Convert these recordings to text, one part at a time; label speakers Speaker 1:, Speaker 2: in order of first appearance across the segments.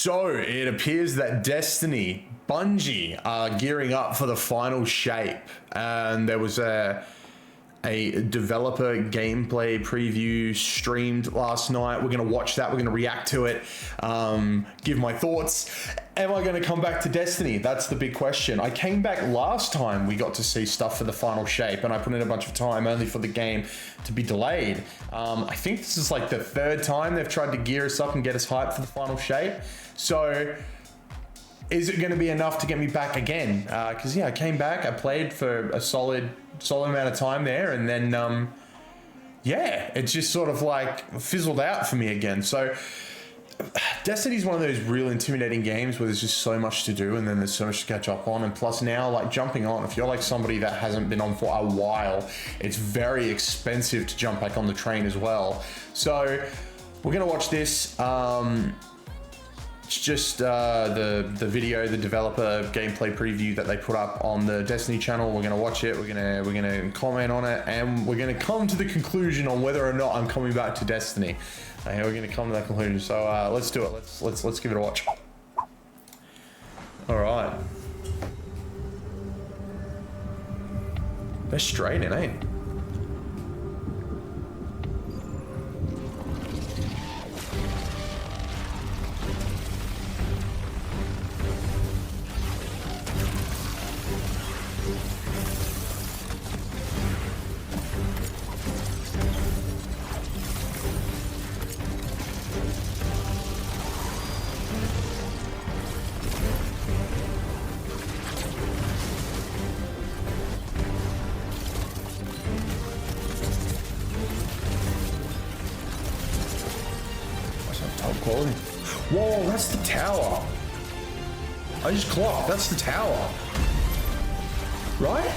Speaker 1: So it appears that Destiny, Bungie, are gearing up for the final shape. And there was a developer gameplay preview streamed last night. We're going to watch that. We're going to react to it, give my thoughts. Am I going to come back to Destiny? That's the big question. I came back last time we got to see stuff for the final shape, and I put in a bunch of time only for the game to be delayed. I think this is like the third time they've tried to gear us up and get us hyped for the final shape. So is it going to be enough to get me back again? Because I came back, I played for a solid amount of time there, and then it just sort of like fizzled out for me again. So Destiny's one of those real intimidating games where there's just so much to do, and then there's so much to catch up on. And plus now, like, jumping on, if you're like somebody that hasn't been on for a while, it's very expensive to jump back on the train as well. So we're gonna watch this. It's just the video, the developer gameplay preview that they put up on the Destiny channel. We're gonna watch it. We're gonna comment on it, and we're gonna come to the conclusion on whether or not I'm coming back to Destiny. Okay, we're gonna come to that conclusion. So let's do it. Let's give it a watch. All right. They're straining, eh? Quality. Whoa, that's the tower. I just clocked. That's the tower. Right?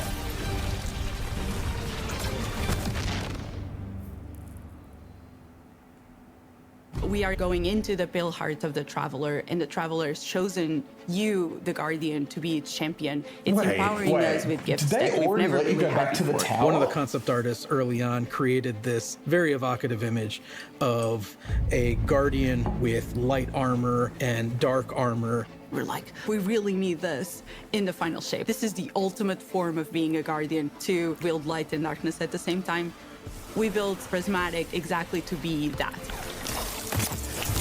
Speaker 2: We are going into the pale heart of the Traveler, and the Traveler has chosen you, the Guardian, to be its champion. It's empowering us with gifts that we've never really had before.
Speaker 3: One of the concept artists early on created this very evocative image of a Guardian with light armor and dark armor.
Speaker 2: We're like, we really need this in the final shape. This is the ultimate form of being a Guardian, to wield light and darkness at the same time. We built Prismatic exactly to be that.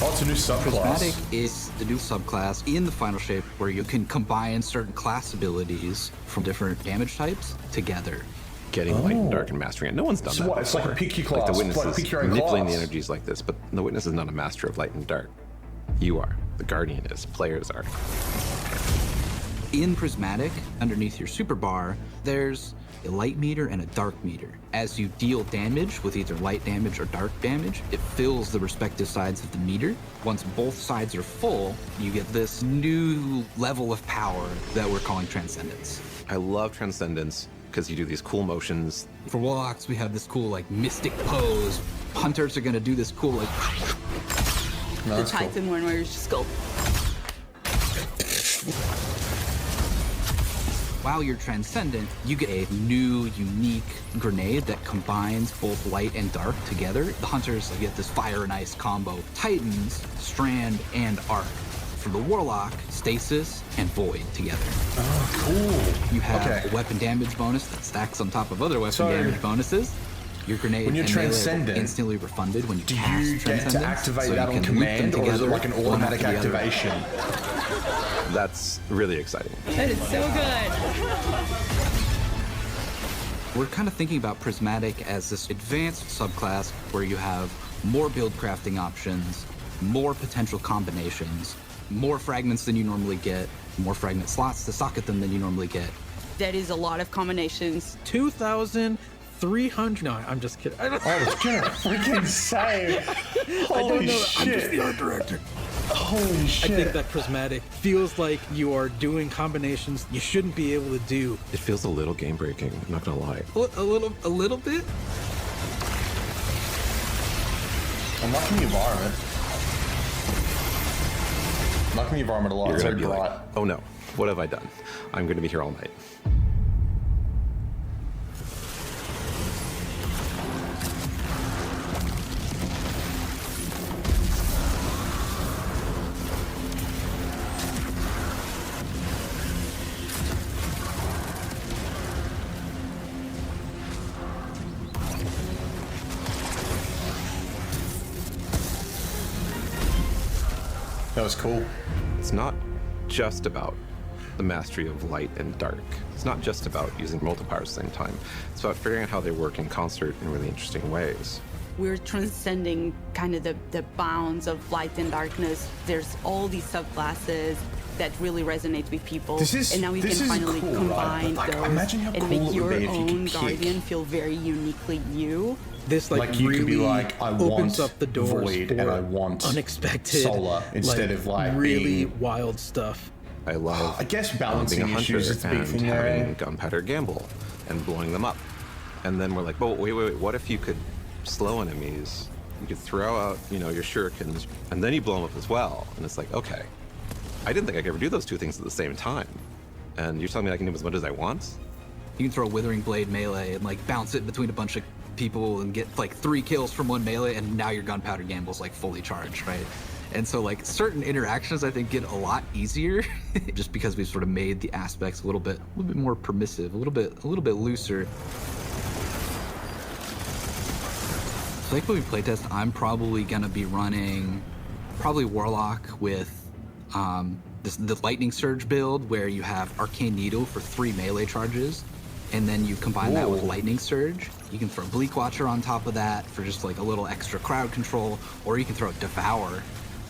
Speaker 1: Oh, it's a new subclass.
Speaker 4: Prismatic is the new subclass in the final shape where you can combine certain class abilities from different damage types together.
Speaker 5: Getting light and dark and mastering it. No one's done that
Speaker 1: what? It's like a pick your class.
Speaker 5: Like the witness
Speaker 1: like
Speaker 5: is manipulating the energies like this, but the witness is not a master of light and dark. You are. The Guardian is. Players are.
Speaker 4: In Prismatic, underneath your super bar, there's a light meter and a dark meter. As you deal damage with either light damage or dark damage, it fills the respective sides of the meter. Once both sides are full, you get this new level of power that we're calling Transcendence.
Speaker 5: I love Transcendence because you do these cool motions.
Speaker 4: For Warlocks, we have this cool, like, mystic pose. Hunters are gonna do this cool, like...
Speaker 2: The Titan one where you just go...
Speaker 4: While you're Transcendent, you get a new, unique grenade that combines both light and dark together. The Hunters get this fire and ice combo. Titans, Strand, and Arc. For the Warlock, Stasis and Void together.
Speaker 1: Oh, cool.
Speaker 4: You have a weapon damage bonus that stacks on top of other weapon damage bonuses. Your grenade
Speaker 1: when you're
Speaker 4: and
Speaker 1: Transcendent,
Speaker 4: instantly refunded when you
Speaker 1: do
Speaker 4: cast
Speaker 1: you get to activate that on command, or is it like an automatic activation?
Speaker 5: That's really exciting.
Speaker 2: That is so good.
Speaker 4: We're kind of thinking about Prismatic as this advanced subclass where you have more build crafting options, more potential combinations, more fragments than you normally get, more fragment slots to socket them than you normally get.
Speaker 2: That is a lot of combinations.
Speaker 3: 2,300. No, I'm just kidding.
Speaker 1: I was gonna freaking say. Holy shit.
Speaker 3: I'm just the art director.
Speaker 1: Holy shit.
Speaker 3: I think that Prismatic feels like you are doing combinations you shouldn't be able to do.
Speaker 5: It feels a little game breaking, I'm not gonna lie.
Speaker 4: A little bit?
Speaker 1: I'm liking the environment. I'm liking the environment a lot.
Speaker 5: You're
Speaker 1: It's
Speaker 5: gonna
Speaker 1: very
Speaker 5: be
Speaker 1: bright.
Speaker 5: like, oh no, what have I done? I'm gonna be here all night.
Speaker 1: That was cool.
Speaker 5: It's not just about the mastery of light and dark. It's not just about using multiple powers at the same time. It's about figuring out how they work in concert in really interesting ways.
Speaker 2: We're transcending kind of the bounds of light and darkness. There's all these subclasses that really resonate with people. And now we can finally
Speaker 1: cool,
Speaker 2: combine
Speaker 1: right?
Speaker 2: those and make your own Guardian feel very uniquely you.
Speaker 3: This like
Speaker 1: you
Speaker 3: really
Speaker 1: could be like, I
Speaker 3: opens
Speaker 1: want
Speaker 3: up the doors
Speaker 1: Void
Speaker 3: for
Speaker 1: and I want
Speaker 3: unexpected
Speaker 1: Solar instead of like
Speaker 3: really
Speaker 1: being...
Speaker 3: wild stuff.
Speaker 5: I love
Speaker 1: I guess balancing
Speaker 5: being a hunter
Speaker 1: issues is the big
Speaker 5: and
Speaker 1: thing
Speaker 5: having
Speaker 1: there.
Speaker 5: gunpowder gamble and blowing them up. And then we're like, but wait, what if you could slow enemies? You could throw out, your shurikens, and then you blow them up as well. And it's like, okay, I didn't think I could ever do those two things at the same time. And you're telling me I can do as much as I want?
Speaker 4: You can throw Withering Blade melee and like bounce it between a bunch of people and get like 3 kills from one melee, and now your gunpowder gamble's like fully charged, right? And so like certain interactions I think get a lot easier just because we've sort of made the aspects a little bit more permissive, a little bit looser. So like when we playtest, I'm probably gonna be running Warlock with the Lightning Surge build where you have Arcane Needle for 3 melee charges, and then you combine that with Lightning Surge. You can throw Bleak Watcher on top of that for just like a little extra crowd control, or you can throw Devour.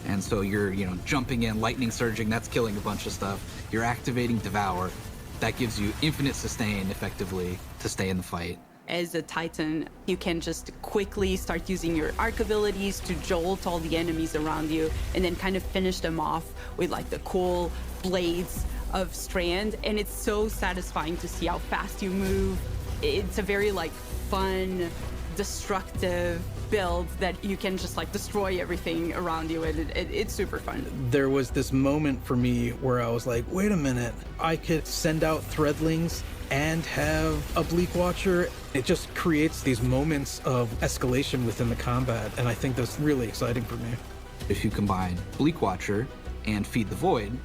Speaker 4: And so you're, jumping in, lightning surging, that's killing a bunch of stuff. You're activating Devour. That gives you infinite sustain, effectively, to stay in the fight.
Speaker 2: As a Titan, you can just quickly start using your arc abilities to jolt all the enemies around you, and then kind of finish them off with like the cool blades of Strand. And it's so satisfying to see how fast you move. It's a very like fun, destructive build that you can just like destroy everything around you, and it's super fun.
Speaker 3: There was this moment for me where I was like, wait a minute, I could send out Threadlings and have a Bleak Watcher. It just creates these moments of escalation within the combat, and I think that's really exciting for me.
Speaker 4: If you combine Bleak Watcher and Feed the Void,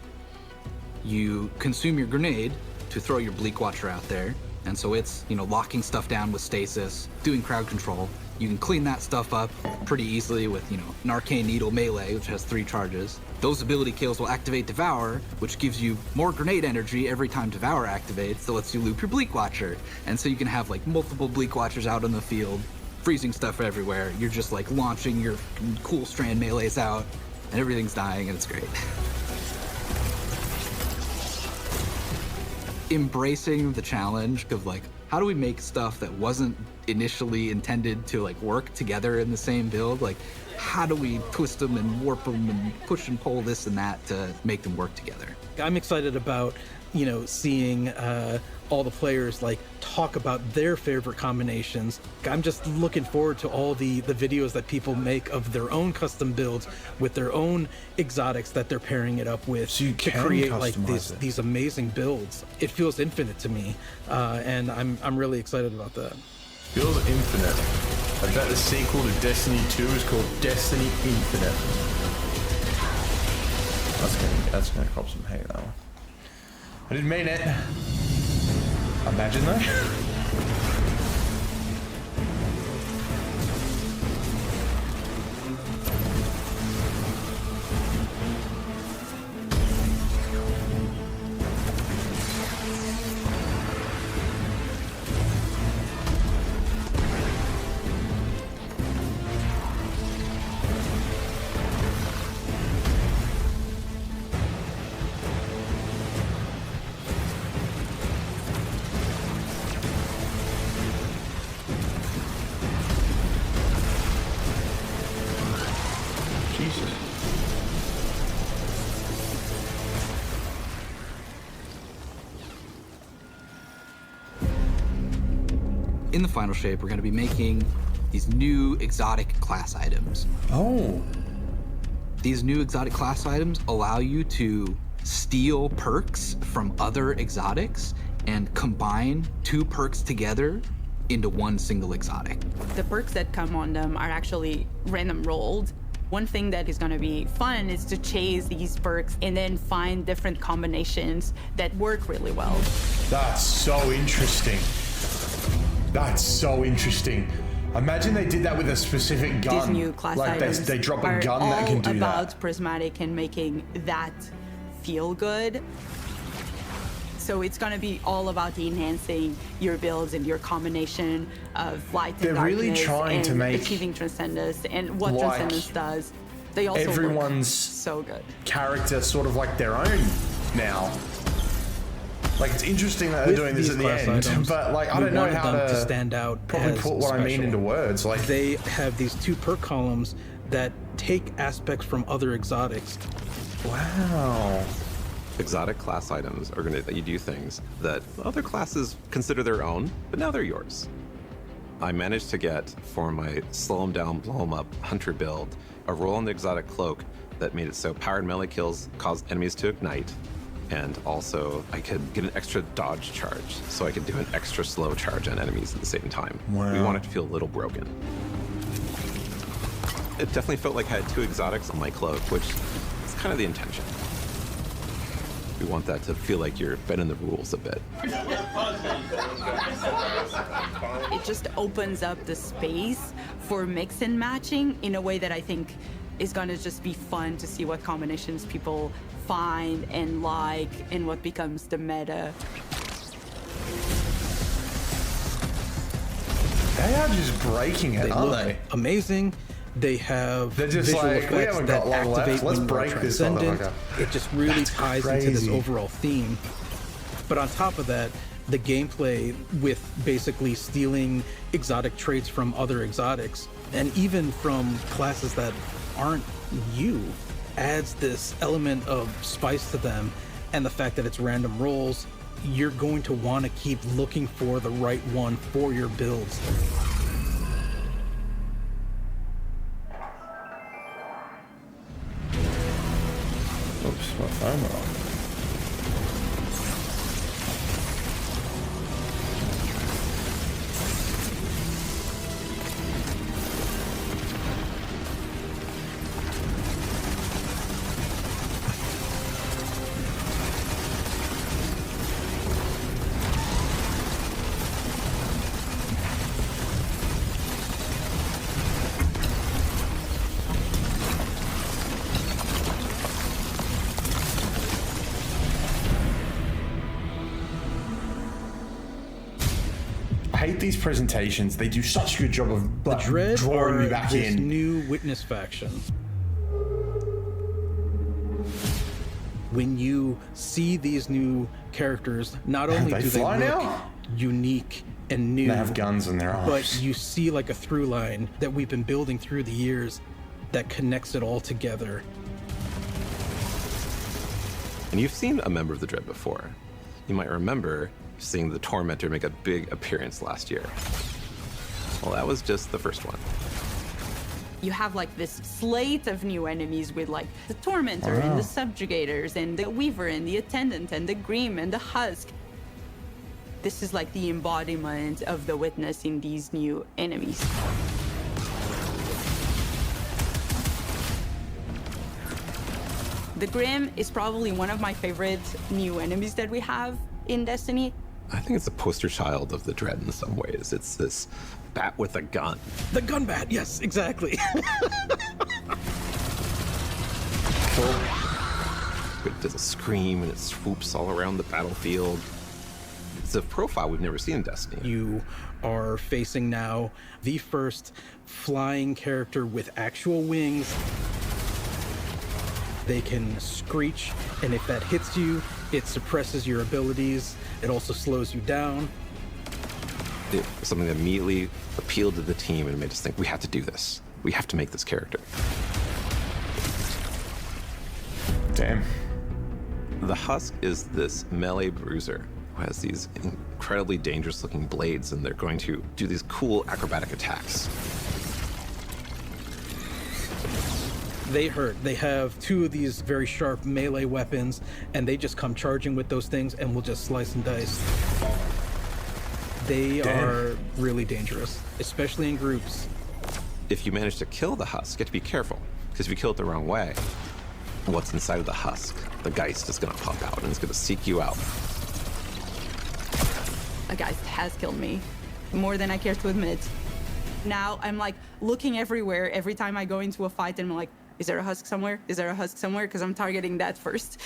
Speaker 4: you consume your grenade to throw your Bleak Watcher out there, and so it's, locking stuff down with stasis, doing crowd control. You can clean that stuff up pretty easily with, an Arcane Needle melee, which has 3 charges. Those ability kills will activate Devour, which gives you more grenade energy every time Devour activates, that lets you loop your Bleak Watcher. And so you can have like multiple Bleak Watchers out in the field, freezing stuff everywhere. You're just like launching your cool Strand melees out, and everything's dying, and it's great. Embracing the challenge of like, how do we make stuff that wasn't initially intended to like work together in the same build? Like, how do we twist them and warp them and push and pull this and that to make them work together?
Speaker 3: I'm excited about, seeing all the players like talk about their favorite combinations. I'm just looking forward to all the videos that people make of their own custom builds with their own exotics that they're pairing it up with,
Speaker 1: so you
Speaker 3: to
Speaker 1: can
Speaker 3: create like
Speaker 1: customize
Speaker 3: these amazing builds. It feels infinite to me, and I'm really excited about that.
Speaker 1: Feels infinite. I bet the sequel to Destiny 2 is called Destiny Infinite. That's gonna cop some hate, that one. I didn't mean it. Imagine that.
Speaker 4: In the final shape, we're going to be making these new exotic class items.
Speaker 1: Oh.
Speaker 4: These new exotic class items allow you to steal perks from other exotics and combine 2 perks together into one single exotic.
Speaker 2: The perks that come on them are actually random rolled. One thing that is going to be fun is to chase these perks and then find different combinations that work really well.
Speaker 1: That's so interesting. That's so interesting. Imagine they did that with a specific gun.
Speaker 2: These new class
Speaker 1: like
Speaker 2: items
Speaker 1: they drop a
Speaker 2: are
Speaker 1: gun
Speaker 2: all
Speaker 1: that can do
Speaker 2: about
Speaker 1: that.
Speaker 2: prismatic and making that feel good. So it's gonna be all about enhancing your builds and your combination of light and
Speaker 1: They're really
Speaker 2: darkness
Speaker 1: trying
Speaker 2: and
Speaker 1: to make,
Speaker 2: achieving transcendence and what
Speaker 1: like,
Speaker 2: transcendence does. They also
Speaker 1: everyone's
Speaker 2: look so good.
Speaker 1: character sort of like their own now. Like, it's interesting that they're
Speaker 3: With
Speaker 1: doing this
Speaker 3: these
Speaker 1: at the
Speaker 3: class
Speaker 1: end,
Speaker 3: items,
Speaker 1: but like I
Speaker 3: we
Speaker 1: don't know
Speaker 3: wanted
Speaker 1: how
Speaker 3: them
Speaker 1: to
Speaker 3: stand out
Speaker 1: probably
Speaker 3: as
Speaker 1: put what I mean
Speaker 3: special.
Speaker 1: into words. Like,
Speaker 3: They have these 2 perk columns that take aspects from other exotics.
Speaker 1: wow.
Speaker 5: Exotic class items are going to let you do things that other classes consider their own, but now they're yours. I managed to get, for my slow 'em down, blow 'em up hunter build, a roll on the exotic cloak that made it so powered melee kills caused enemies to ignite, and also I could get an extra dodge charge, so I could do an extra slow charge on enemies at the same time.
Speaker 1: Wow.
Speaker 5: We want it to feel a little broken. It definitely felt like I had 2 exotics on my cloak, which is kind of the intention. We want that to feel like you're bending the rules a bit.
Speaker 2: It just opens up the space for mix and matching in a way that I think is going to just be fun to see what combinations people find and like and what becomes the meta.
Speaker 1: They are just breaking it,
Speaker 3: They
Speaker 1: aren't
Speaker 3: look
Speaker 1: they?
Speaker 3: amazing. They have
Speaker 1: They're just
Speaker 3: visual
Speaker 1: like, we
Speaker 3: effects
Speaker 1: haven't
Speaker 3: that
Speaker 1: got long left.
Speaker 3: activate
Speaker 1: Let's
Speaker 3: when we're
Speaker 1: break this
Speaker 3: transcendent.
Speaker 1: motherfucker.
Speaker 3: It just really
Speaker 1: That's
Speaker 3: ties into this
Speaker 1: crazy.
Speaker 3: overall theme. But on top of that, the gameplay with basically stealing exotic traits from other exotics and even from classes that aren't you adds this element of spice to them, and the fact that it's random rolls, you're going to want to keep looking for the right one for your builds.
Speaker 1: Oops, my phone went off. I hate these presentations. They do such a good job of like,
Speaker 3: Dread
Speaker 1: drawing
Speaker 3: are
Speaker 1: me back
Speaker 3: this
Speaker 1: in.
Speaker 3: new witness faction. When you see these new characters, not only
Speaker 1: They
Speaker 3: do they
Speaker 1: fly
Speaker 3: look
Speaker 1: now?
Speaker 3: unique and new,
Speaker 1: They have guns in their arms.
Speaker 3: but you see like a through line that we've been building through the years that connects it all together.
Speaker 5: And you've seen a member of the Dread before. You might remember seeing the Tormentor make a big appearance last year. Well, that was just the first one.
Speaker 2: You have like this slate of new enemies with like the Tormentor and the Subjugators and the Weaver and the Attendant and the Grim and the Husk. This is like the embodiment of the Witness in these new enemies. The Grim is probably one of my favorite new enemies that we have in Destiny.
Speaker 5: I think it's a poster child of the Dread in some ways. It's this bat with a gun.
Speaker 3: The gun bat, yes, exactly.
Speaker 5: It does a scream and it swoops all around the battlefield. It's a profile we've never seen in Destiny.
Speaker 3: You are facing now the first flying character with actual wings. They can screech, and if that hits you, it suppresses your abilities. It also slows you down.
Speaker 5: It was something that immediately appealed to the team and made us think, we have to do this. We have to make this character.
Speaker 1: Damn.
Speaker 5: The Husk is this melee bruiser who has these incredibly dangerous looking blades, and they're going to do these cool acrobatic attacks.
Speaker 3: They hurt. They have two of these very sharp melee weapons, and they just come charging with those things and will just slice and dice. They are really dangerous, especially in groups.
Speaker 5: If you manage to kill the Husk, you have to be careful, because if you kill it the wrong way, what's inside of the Husk, the Geist, is going to pop out and it's going to seek you out.
Speaker 2: A Geist has killed me, more than I care to admit. now I'm like looking everywhere every time I go into a fight, and I'm like, is there a husk somewhere? Is there a husk somewhere? Because I'm targeting that first.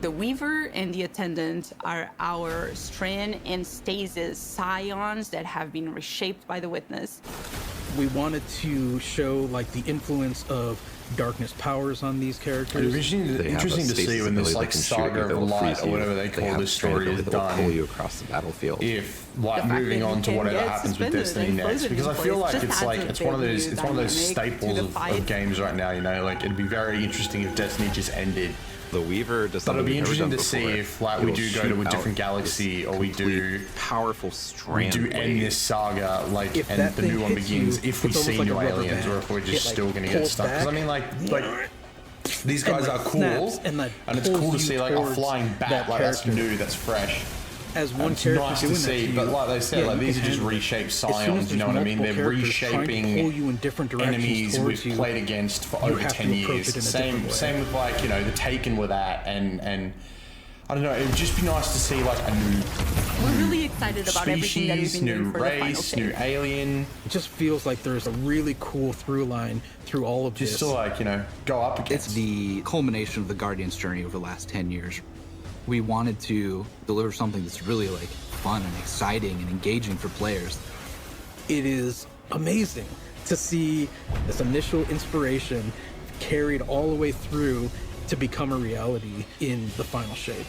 Speaker 2: The Weaver and the Attendant are our Strand and Stasis scions that have been reshaped by the Witness.
Speaker 3: We wanted to show like the influence of darkness powers on these characters.
Speaker 1: It'd be
Speaker 5: They have a
Speaker 1: interesting to see
Speaker 5: stasis
Speaker 1: when this
Speaker 5: ability
Speaker 1: like
Speaker 5: that can shoot
Speaker 1: saga
Speaker 5: you,
Speaker 1: of
Speaker 5: that will
Speaker 1: light
Speaker 5: freeze
Speaker 1: or
Speaker 5: you.
Speaker 1: whatever they
Speaker 5: They
Speaker 1: call
Speaker 5: have
Speaker 1: this
Speaker 5: a strand
Speaker 1: story is
Speaker 5: ability that will pull
Speaker 1: done.
Speaker 5: you across the battlefield.
Speaker 1: If like
Speaker 2: The fact
Speaker 1: moving
Speaker 2: that
Speaker 1: on
Speaker 2: you
Speaker 1: to
Speaker 2: can
Speaker 1: whatever
Speaker 2: get
Speaker 1: happens with
Speaker 2: suspended
Speaker 1: Destiny
Speaker 2: and
Speaker 1: next,
Speaker 2: frozen
Speaker 1: because I
Speaker 2: in
Speaker 1: feel
Speaker 2: place
Speaker 1: like
Speaker 2: just
Speaker 1: it's like
Speaker 2: adds a
Speaker 1: it's one of
Speaker 2: big
Speaker 1: those
Speaker 2: new
Speaker 1: it's one of those
Speaker 2: dynamic to
Speaker 1: staples
Speaker 2: the
Speaker 1: of
Speaker 2: fight.
Speaker 1: games right now. You know, like it'd be very interesting if Destiny just ended.
Speaker 5: The Weaver does
Speaker 1: But
Speaker 5: something
Speaker 1: it'll be
Speaker 5: we've never
Speaker 1: interesting
Speaker 5: done
Speaker 1: to see
Speaker 5: before.
Speaker 1: if like
Speaker 5: It
Speaker 1: we
Speaker 5: will
Speaker 1: do go to
Speaker 5: shoot
Speaker 1: a
Speaker 5: out
Speaker 1: different
Speaker 5: this
Speaker 1: galaxy or we
Speaker 5: complete
Speaker 1: do
Speaker 5: powerful strand.
Speaker 1: end
Speaker 5: wave.
Speaker 1: this saga like
Speaker 3: If
Speaker 1: and
Speaker 3: that
Speaker 1: the
Speaker 3: thing
Speaker 1: new one
Speaker 3: hits
Speaker 1: begins
Speaker 3: you,
Speaker 1: if we
Speaker 3: it's almost
Speaker 1: see
Speaker 3: like
Speaker 1: new
Speaker 3: a rubber
Speaker 1: aliens
Speaker 3: band.
Speaker 1: or if we're just
Speaker 3: It, like,
Speaker 1: still gonna get
Speaker 3: pulls
Speaker 1: stuck. Because I
Speaker 3: back.
Speaker 1: mean like these guys
Speaker 3: like,
Speaker 1: are cool
Speaker 3: snaps and, like,
Speaker 1: and it's cool
Speaker 3: pulls
Speaker 1: to
Speaker 3: you
Speaker 1: see like a
Speaker 3: towards
Speaker 1: flying bat
Speaker 3: that
Speaker 1: like that's
Speaker 3: character.
Speaker 1: new, that's fresh.
Speaker 3: As one
Speaker 1: It's
Speaker 3: character
Speaker 1: nice
Speaker 3: doing
Speaker 1: to
Speaker 3: that
Speaker 1: see,
Speaker 3: to you,
Speaker 1: but like they said,
Speaker 3: yeah,
Speaker 1: like
Speaker 3: you
Speaker 1: these
Speaker 3: can
Speaker 1: are just
Speaker 3: handle it.
Speaker 1: reshaped
Speaker 3: As soon as
Speaker 1: scions. You know
Speaker 3: there's
Speaker 1: what I mean? They're
Speaker 3: multiple characters trying to
Speaker 1: reshaping
Speaker 3: pull you in different directions
Speaker 1: enemies
Speaker 3: towards
Speaker 1: we've
Speaker 3: you,
Speaker 1: played against for
Speaker 3: you
Speaker 1: over
Speaker 3: have to
Speaker 1: 10
Speaker 3: approach
Speaker 1: years.
Speaker 3: it in a
Speaker 1: Same
Speaker 3: different way.
Speaker 1: same with like, you know, the Taken with that and I don't know, it would just be nice to see like a new
Speaker 2: We're really excited about everything that we've
Speaker 1: species,
Speaker 2: been doing
Speaker 1: new
Speaker 2: for the final
Speaker 1: race, new
Speaker 2: shape.
Speaker 1: alien.
Speaker 3: It just feels like there's a really cool through line through all of
Speaker 1: Just
Speaker 3: this.
Speaker 1: to like, you know, go up against.
Speaker 4: It's the culmination of the Guardian's journey over the last 10 years. We wanted to deliver something that's really like fun and exciting and engaging for players.
Speaker 3: It is amazing to see this initial inspiration carried all the way through to become a reality in the final shape.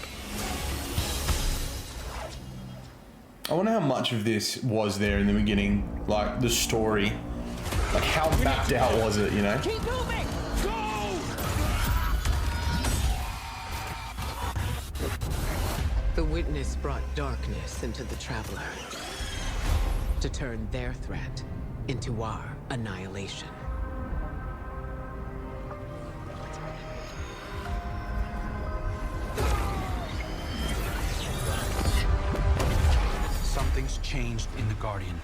Speaker 1: I wonder how much of this was there in the beginning, like the story. Like how backed out was it, you know?
Speaker 6: Keep moving! Go!
Speaker 7: The Witness brought darkness into the Traveler to turn their threat into our annihilation.
Speaker 6: Something's changed in the Guardian.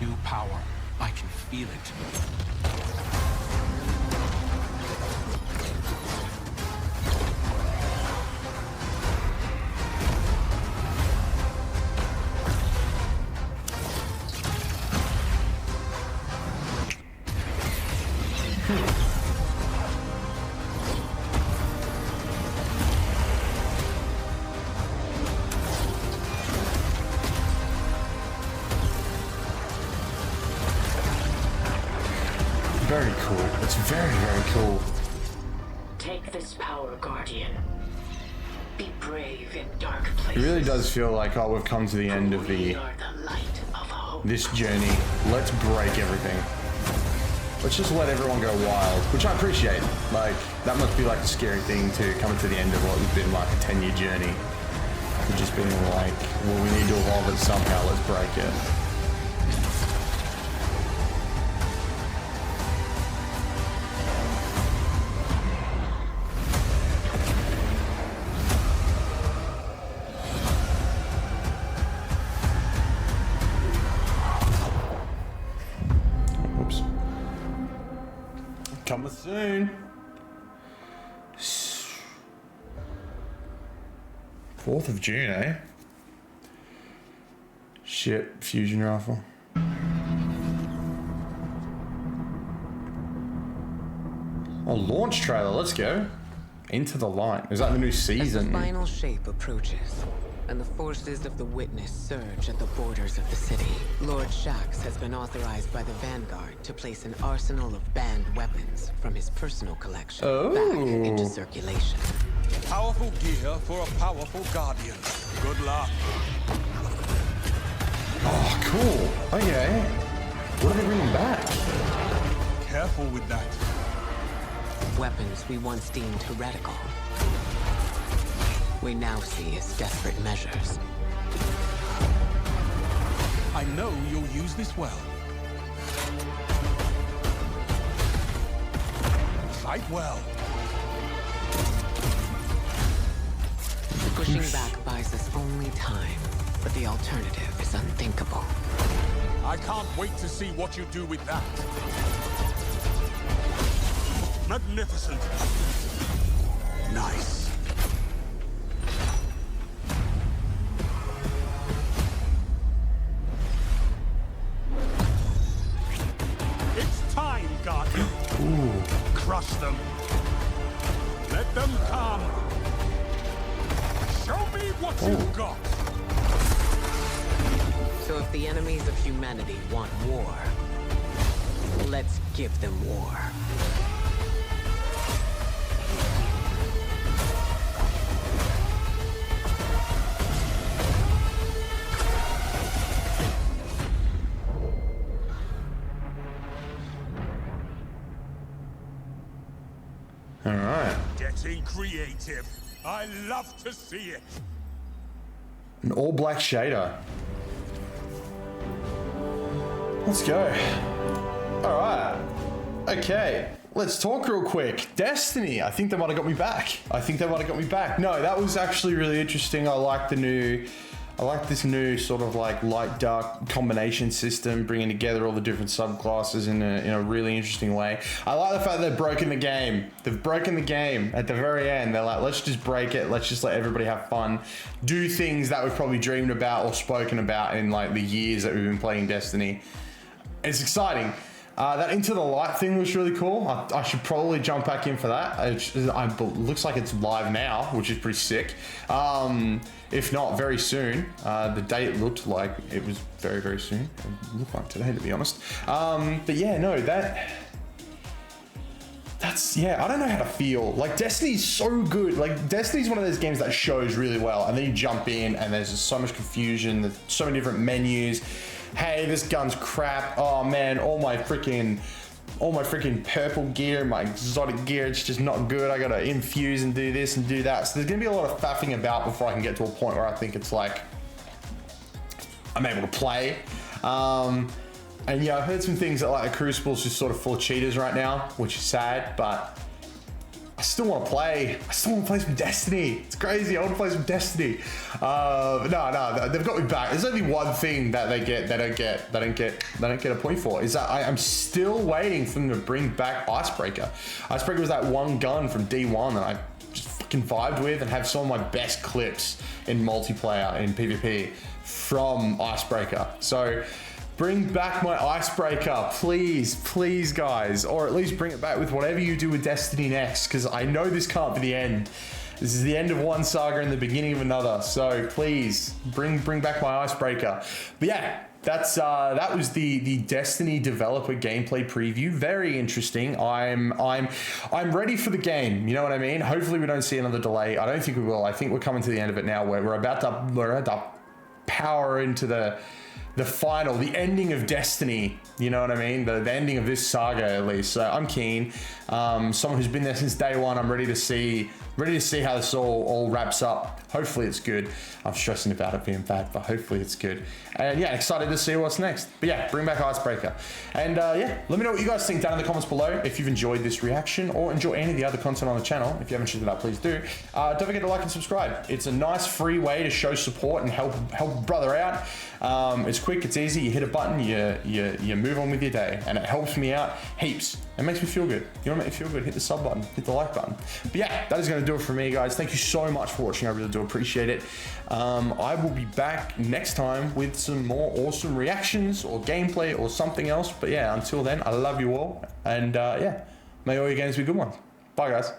Speaker 6: New power. I can feel it.
Speaker 1: Very cool. It's very, very cool.
Speaker 8: Take this power, Guardian. Be brave in dark
Speaker 1: It
Speaker 8: places.
Speaker 1: really does feel like, oh, we've come to the end of
Speaker 8: We
Speaker 1: the
Speaker 8: are the light of hope.
Speaker 1: this journey. Let's break everything. Let's just let everyone go wild, which I appreciate. Like, that must be like a scary thing to come to the end of what has been like a 10-year journey. To just being like, well, we need to evolve it somehow, let's break it. Oops. Coming soon. 4th of June, eh? Shit, fusion rifle. Oh, launch trailer, let's go. Into the Light. Is that the new
Speaker 7: As the
Speaker 1: season?
Speaker 7: final shape approaches, and the forces of the Witness surge at the borders of the city, Lord Shaxx has been authorized by the Vanguard to place an arsenal of banned weapons from his personal collection back into circulation.
Speaker 6: Powerful gear for a powerful Guardian. Good luck.
Speaker 1: Oh, cool. Okay. What are they bringing back?
Speaker 6: Careful with that.
Speaker 7: Weapons we once deemed heretical, we now see as desperate measures.
Speaker 6: I know you'll use this well. Fight well.
Speaker 7: Pushing back buys us only time, but the alternative is unthinkable.
Speaker 6: I can't wait to see what you do with that. Magnificent. Nice.
Speaker 9: Crush them. Let them come. Show me what you've got.
Speaker 7: So if the enemies of humanity want war, let's give them war.
Speaker 1: All right.
Speaker 9: Getting creative. I love to see it.
Speaker 1: An all black shader. Let's go. All right. Okay. Let's talk real quick. Destiny. I think they might have got me back. No, that was actually really interesting. I like this new sort of like light dark combination system, bringing together all the different subclasses in a really interesting way. I like the fact that they've broken the game. They've broken the game at the very end. They're like, let's just break it. Let's just let everybody have fun. Do things that we've probably dreamed about or spoken about in like the years that we've been playing Destiny. It's exciting. That Into the Light thing was really cool. I should probably jump back in for that. It looks like it's live now, which is pretty sick. If not, very soon. The date looked like it was very, very soon. It looked like today, to be honest. But yeah, no, that's, yeah, I don't know how to feel. Like, Destiny's so good. Like, Destiny's one of those games that shows really well, and then you jump in, and there's just so much confusion. There's so many different menus. Hey, this gun's crap. Oh man, all my freaking purple gear, my exotic gear, it's just not good. I gotta infuse and do this and do that. So there's gonna be a lot of faffing about before I can get to a point where I think it's like I'm able to play. And yeah, I've heard some things that like the Crucible's just sort of full of cheaters right now, which is sad, but I still want to play. I still want to play some Destiny. It's crazy. I want to play some Destiny. No, they've got me back. There's only one thing that they don't get a point for, is that I'm still waiting for them to bring back Icebreaker. Icebreaker was that one gun from D1 that I just fucking vibed with and have some of my best clips in multiplayer in PvP from Icebreaker. So bring back my Icebreaker, please guys, or at least bring it back with whatever you do with Destiny next, because I know this can't be the end. This is the end of one saga and the beginning of another, so please bring back my Icebreaker. But yeah, that was the Destiny developer gameplay preview. Very interesting. I'm ready for the game. You know what I mean? Hopefully we don't see another delay. I don't think we will. I think we're coming to the end of it now, where we're about to power into the ending of Destiny, you know what I mean? The ending of this saga, at least. So I'm keen. Someone who's been there since day one. I'm ready to see how this all wraps up. Hopefully it's good. I'm stressing about it being bad, but hopefully it's good. And yeah, excited to see what's next. But yeah, bring back Icebreaker. And yeah, let me know what you guys think down in the comments below. If you've enjoyed this reaction or enjoy any of the other content on the channel. If you haven't checked it out, please do. Don't forget to like and subscribe. It's a nice free way to show support and help a brother out. It's quick, it's easy. You hit a button, you move on with your day, and it helps me out heaps. It makes me feel good. You want to make me feel good? Hit the sub button, hit the like button. But yeah, that is going to do it for me, guys. Thank you so much for watching. I really do appreciate it. I will be back next time with some more awesome reactions or gameplay or something else. But yeah, until then, I love you all, and yeah, may all your games be good ones. Bye, guys.